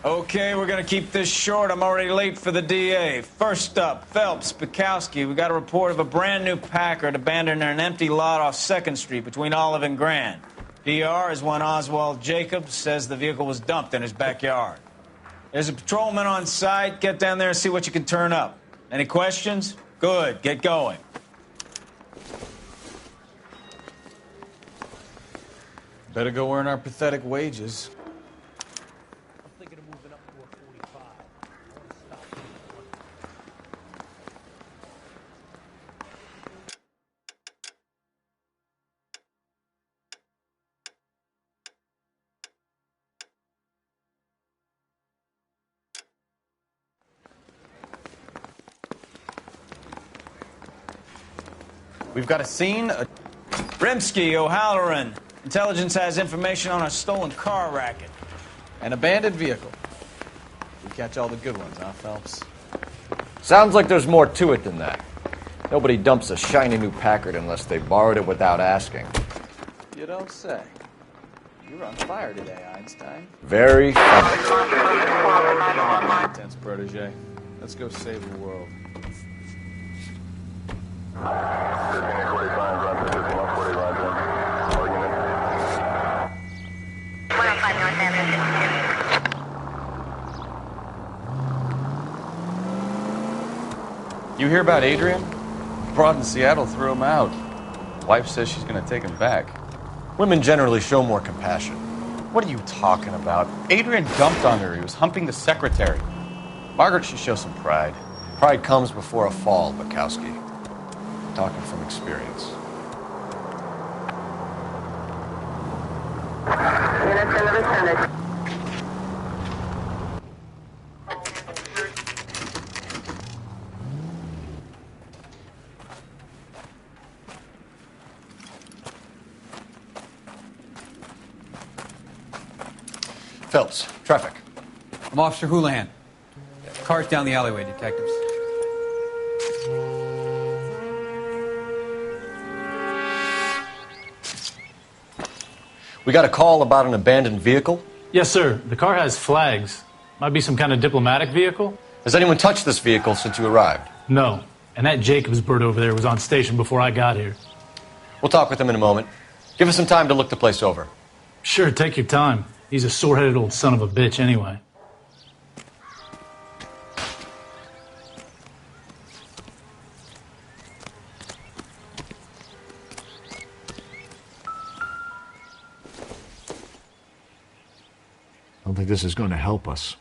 Okay, we're gonna keep this short. I'm already late for the DA. First up, Phelps, Bukowski. We got a report of a brand new Packard abandoned in an empty lot off 2nd Street between Olive and Grand. PR is one Oswald Jacobs says the vehicle was dumped in his backyard. There's a patrolman on site. Get down there and see what you can turn up. Any questions? Good, get going. Better go earn our pathetic wages. I'm thinking of moving up to a 45. I want to stop. We've got a scene. Rimsky, O'Halloran. Intelligence has information on a stolen car racket. An abandoned vehicle. We catch all the good ones, huh, Phelps? Sounds like there's more to it than that. Nobody dumps a shiny new Packard unless they borrowed it without asking. You don't say. You're on fire today, Einstein. Very funny. Intense protege. Let's go save the world. You hear about Adrian? Broad in Seattle threw him out. Wife says she's going to take him back. Women generally show more compassion. What are you talking about? Adrian dumped on her. He was humping the secretary. Margaret should show some pride. Pride comes before a fall, Bukowski. Talking from experience. Units in the vicinity. Phelps, traffic. I'm Officer Houlihan. Cart down the alleyway, detectives. We got a call about an abandoned vehicle. Yes, sir. The car has flags. Might be some kind of diplomatic vehicle. Has anyone touched this vehicle since you arrived? No. And that Jacobs bird over there was on station before I got here. We'll talk with him in a moment. Give us some time to look the place over. Sure, take your time. He's a sore-headed old son of a bitch anyway. I don't think this is going to help us.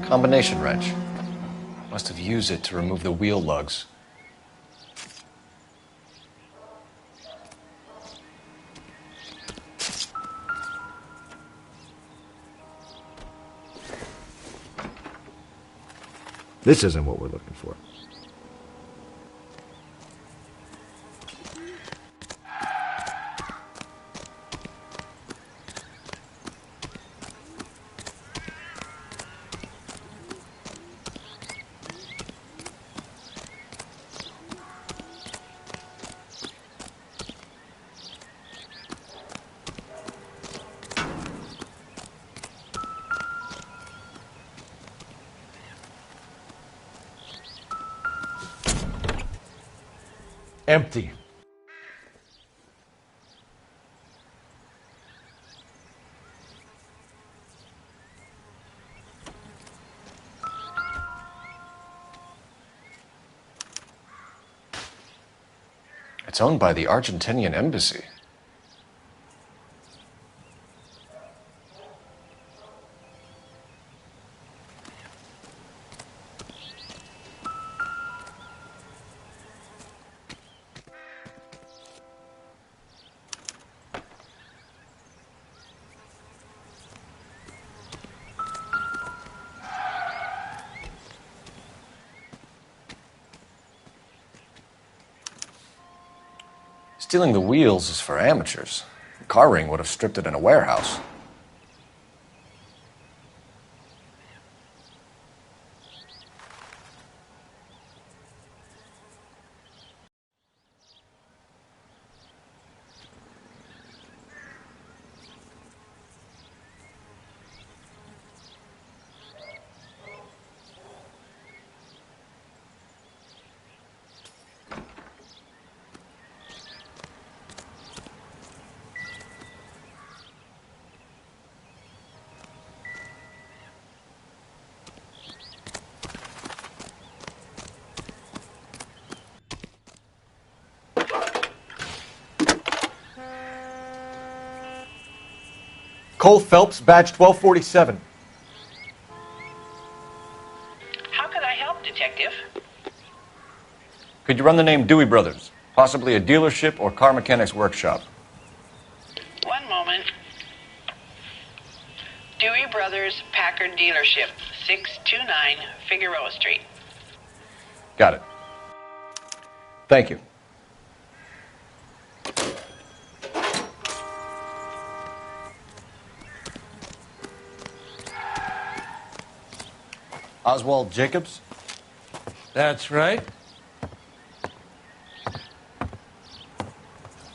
Combination wrench. Must have used it to remove the wheel lugs. This isn't what we're looking for. Empty. It's owned by the Argentinian embassy. Stealing the wheels is for amateurs. car ring would have stripped it in a warehouse. Cole Phelps, badge 1247. How could I help, Detective? Could you run the name Dewey Brothers? Possibly a dealership or car mechanics workshop. One moment. Dewey Brothers Packard Dealership, 629 Figueroa Street. Got it. Thank you. Oswald Jacobs? That's right.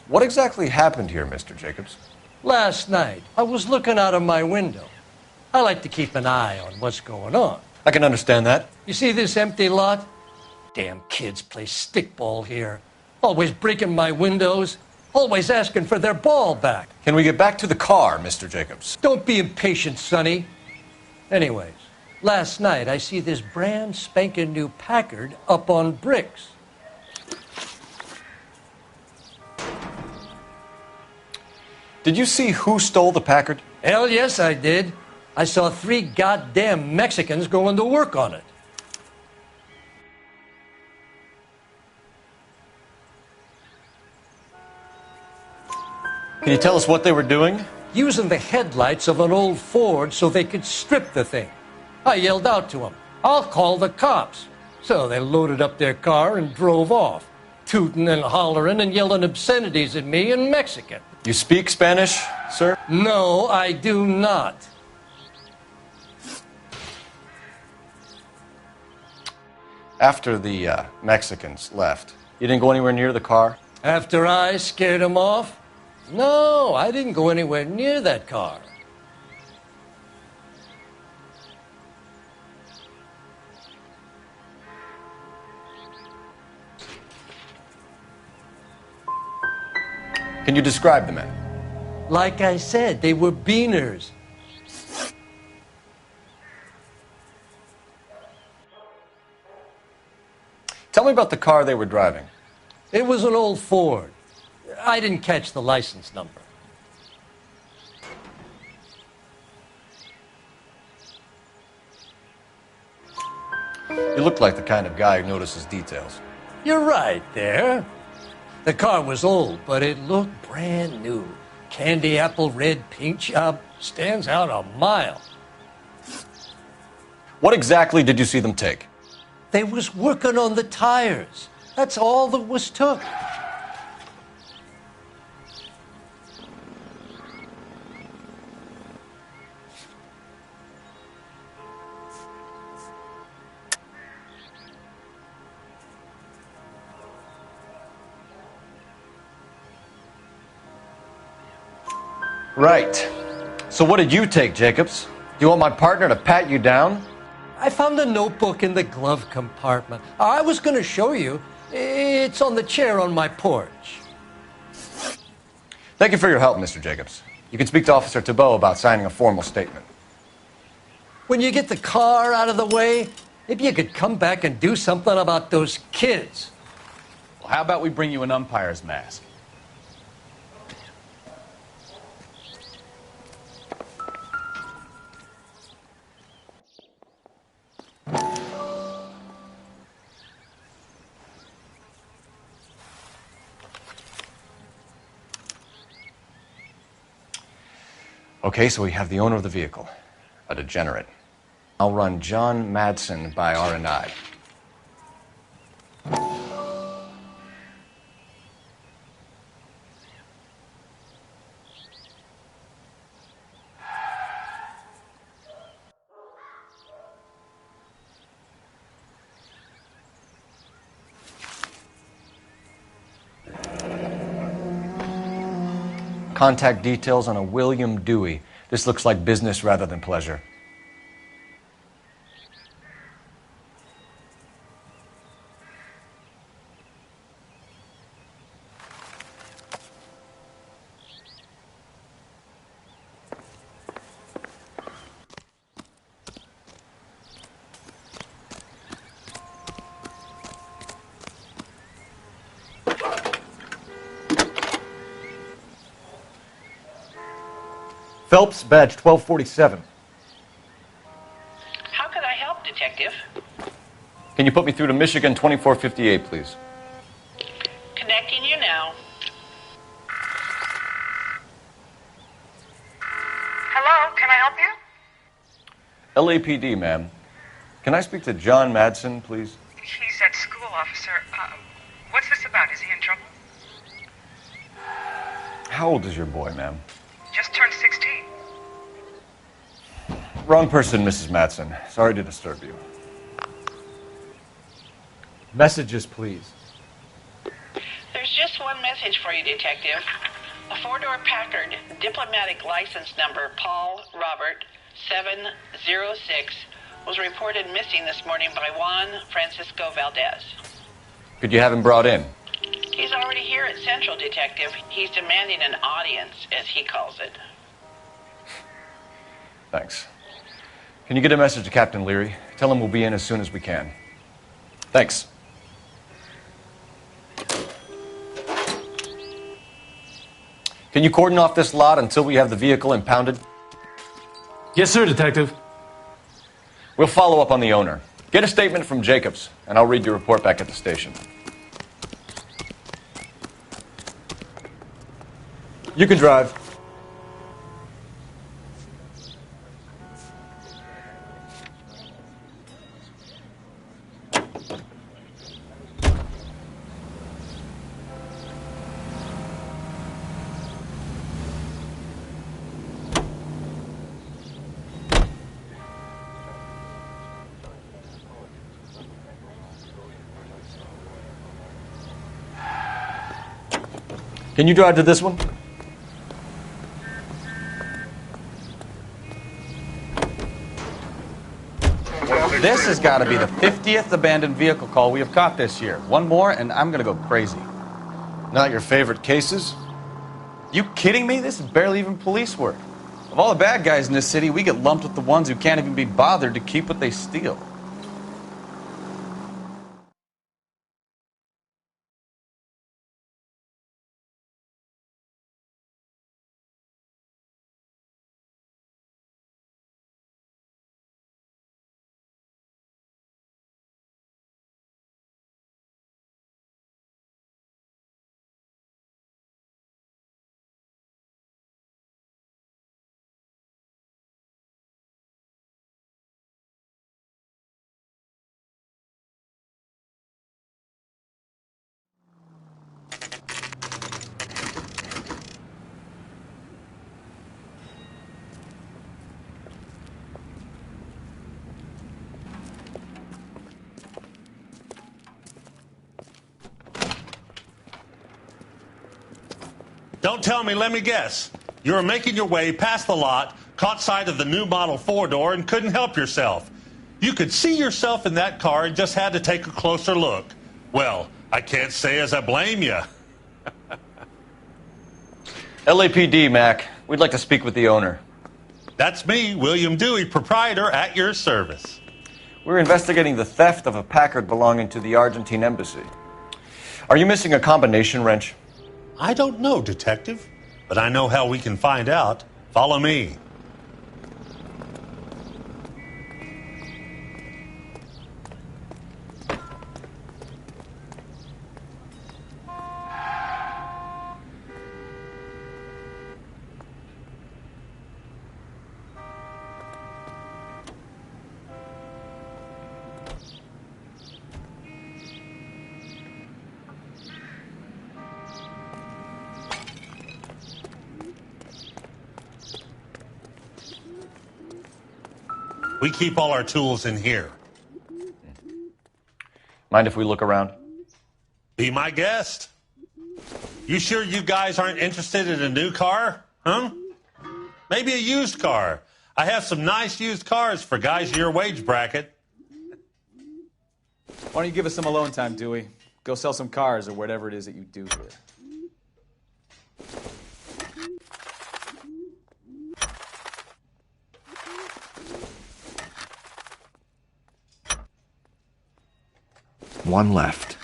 What exactly happened here, Mr. Jacobs? Last night, I was looking out of my window. I like to keep an eye on what's going on. I can understand that. You see this empty lot? Damn kids play stickball here. Always breaking my windows. Always asking for their ball back. Can we get back to the car, Mr. Jacobs? Don't be impatient, Sonny. Anyways, last night I see this brand spanking new Packard up on bricks. Did you see who stole the Packard? Hell yes, I did. I saw 3 goddamn Mexicans going to work on it. Can you tell us what they were doing? Using the headlights of an old Ford so they could strip the thing. I yelled out to them, "I'll call the cops." So they loaded up their car and drove off, tooting and hollering and yelling obscenities at me in Mexican. You speak Spanish, sir? No, I do not. After the Mexicans left, you didn't go anywhere near the car? After I scared them off? No, I didn't go anywhere near that car. Can you describe the men? Like I said, they were beaners. Tell me about the car they were driving. It was an old Ford. I didn't catch the license number. You look like the kind of guy who notices details. You're right there. The car was old, but it looked brand new. Candy apple red paint job stands out a mile. What exactly did you see them take? They was working on the tires. That's all that was took. Right. So what did you take, Jacobs? Do you want my partner to pat you down? I found a notebook in the glove compartment. I was going to show you. It's on the chair on my porch. Thank you for your help, Mr. Jacobs. You can speak to Officer Thibault about signing a formal statement. When you get the car out of the way, maybe you could come back and do something about those kids. Well, how about we bring you an umpire's mask? Okay, so we have the owner of the vehicle, a degenerate. I'll run John Madsen by R&I. Contact details on a William Dewey. This looks like business rather than pleasure. Phelps, badge 1247. How could I help, Detective? Can you put me through to Michigan 2458, please? Connecting you now. Hello, can I help you? LAPD, ma'am. Can I speak to John Madsen, please? He's at school, officer. What's this about? Is he in trouble? How old is your boy, ma'am? Just turned 16. Wrong person, Mrs. Madsen. Sorry to disturb you. Messages, please. There's just one message for you, Detective. A four-door Packard, diplomatic license number Paul Robert 706, was reported missing this morning by Juan Francisco Valdez. Could you have him brought in? He's already here at Central, Detective. He's demanding an audience, as he calls it. Thanks. Can you get a message to Captain Leary? Tell him we'll be in as soon as we can. Thanks. Can you cordon off this lot until we have the vehicle impounded? Yes, sir, Detective. We'll follow up on the owner. Get a statement from Jacobs, and I'll read your report back at the station. You can drive. Can you drive to this one? This has got to be the 50th abandoned vehicle call we have caught this year. One more, and I'm going to go crazy. Not your favorite cases? You kidding me? This is barely even police work. Of all the bad guys in this city, we get lumped with the ones who can't even be bothered to keep what they steal. Don't tell me, let me guess. You were making your way past the lot, caught sight of the new model four-door, and couldn't help yourself. You could see yourself in that car and just had to take a closer look. Well, I can't say as I blame you. LAPD, Mac. We'd like to speak with the owner. That's me, William Dewey, proprietor, at your service. We're investigating the theft of a Packard belonging to the Argentine embassy. Are you missing a combination wrench? I don't know, Detective, but I know how we can find out. Follow me. We keep all our tools in here. Mind if we look around? Be my guest. You sure you guys aren't interested in a new car? Huh? Maybe a used car. I have some nice used cars for guys in your wage bracket. Why don't you give us some alone time, Dewey? Go sell some cars or whatever it is that you do here. One left.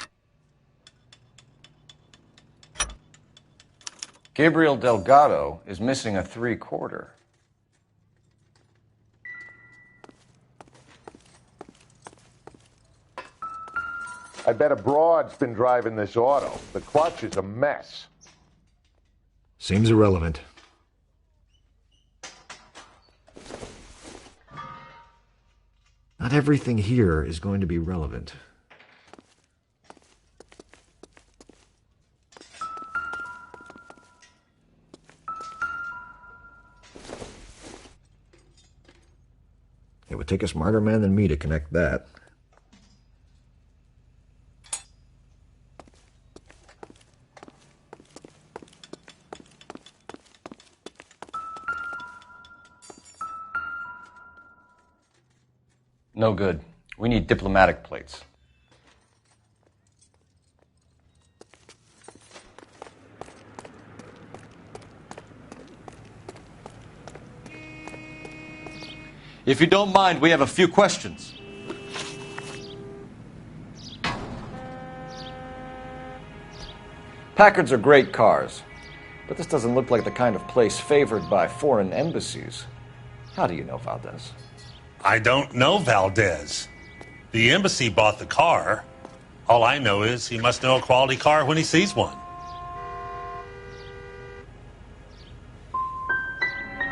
Gabriel Delgado is missing a 3/4. I bet a broad's been driving this auto. The clutch is a mess. Seems irrelevant. Not everything here is going to be relevant. It would take a smarter man than me to connect that. No good. We need diplomatic plates. If you don't mind, we have a few questions. Packards are great cars, but this doesn't look like the kind of place favored by foreign embassies. How do you know Valdez? I don't know Valdez. The embassy bought the car. All I know is he must know a quality car when he sees one.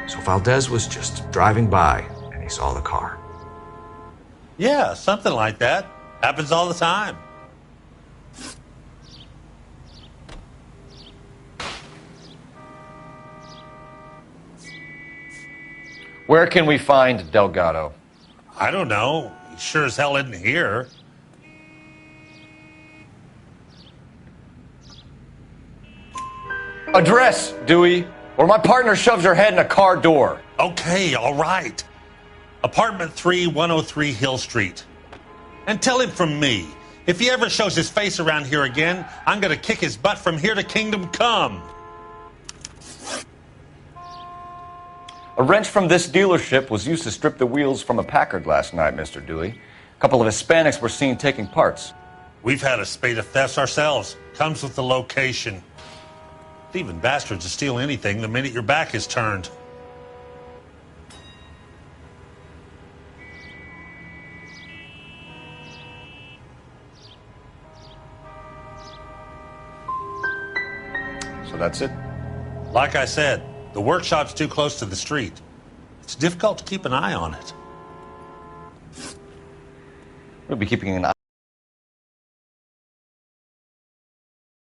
So Valdez was just driving by and he saw the car. Yeah, something like that. Happens all the time. Where can we find Delgado? I don't know. He sure as hell isn't here. Address, Dewey, or my partner shoves her head in a car door. Okay, all right. Apartment 3, 103 Hill Street. And tell him from me, if he ever shows his face around here again, I'm going to kick his butt from here to Kingdom Come. A wrench from this dealership was used to strip the wheels from a Packard last night, Mr. Dewey. A couple of Hispanics were seen taking parts. We've had a spate of thefts ourselves. Comes with the location. Thieving bastards will steal anything the minute your back is turned. So that's it? Like I said, the workshop's too close to the street. It's difficult to keep an eye on it. We'll be keeping an eye